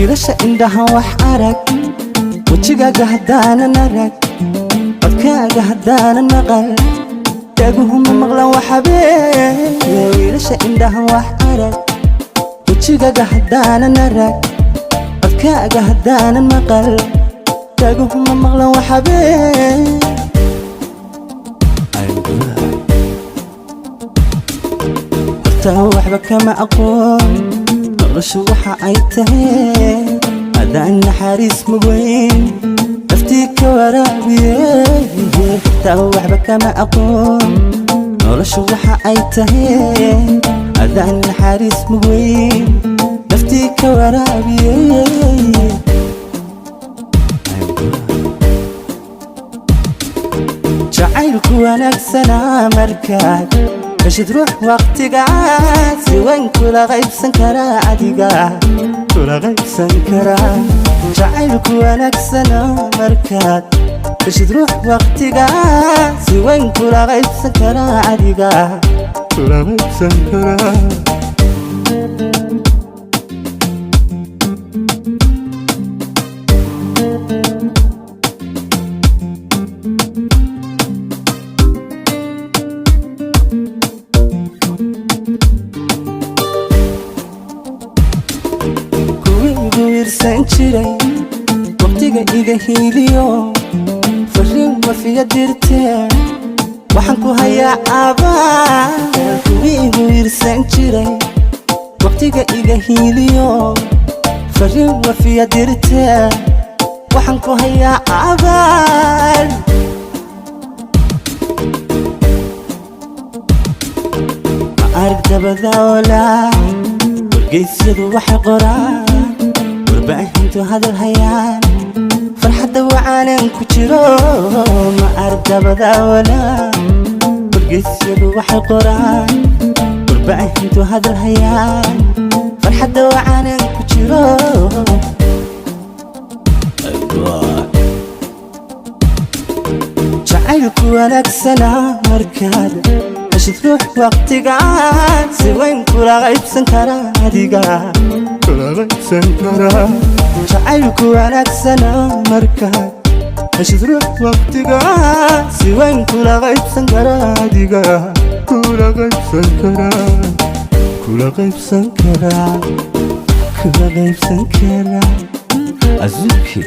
wiilasha indhaha wax arag wajigaaga haddaanan arag codkaaga haddaanan maqal dhaguhuma maqlan waxabeen wiilasha indhaha wax arag wajigaaga haddaanan arag codkaaga haddaanan maqal dhaguhuma maqlan waxabeen horta waxba kama aqoon noloshu waxa ay tahay adaan naxariis muweyn naftii ka waraabiyey horta waxba kama aqoon noloshu waxa ay tahay adaan naxariis muweyn naftii ka waraabiyey jacaylku wanaagsanaa markaad bashid ruux waqtigaas si weyn kula qaybsan karaa adiga kula qaybsan karaa jacaylku wanaagsana markaad bashid ruux waqtigaas si weyn kula qaybsan karaa adiga kula qaybsan karaa jiray waqtiga iga hiiliyo fariin wafiya dirtee waxaan ku hayaa abaal kuwii igu wiirsan jiray waqtiga iga hiiliyo fariin wafiya dirtee waxaan ku hayaa abaal ma arag dabada walaa wargeysyadu waxay qoraan warbaahintu hadal hayaan farxadda wacaanan ku jiro ma arag dabada walaa wargeysyadu waxay qoraan warbaahintu hadal hayaan farxadda wacaanan ku jiro jacaylku wanaagsanaa markaad heshid ruux waqtigaan si weyn kula qaybsan karaa adiga kula qaybsan karaa jacaylku wanaagsanaa markaad heshid ruux waqtigaan si weyn kula qaybsan karaa adiga kula qaybsan karaa kula qaybsan karaa kula qaybsan karaa azuki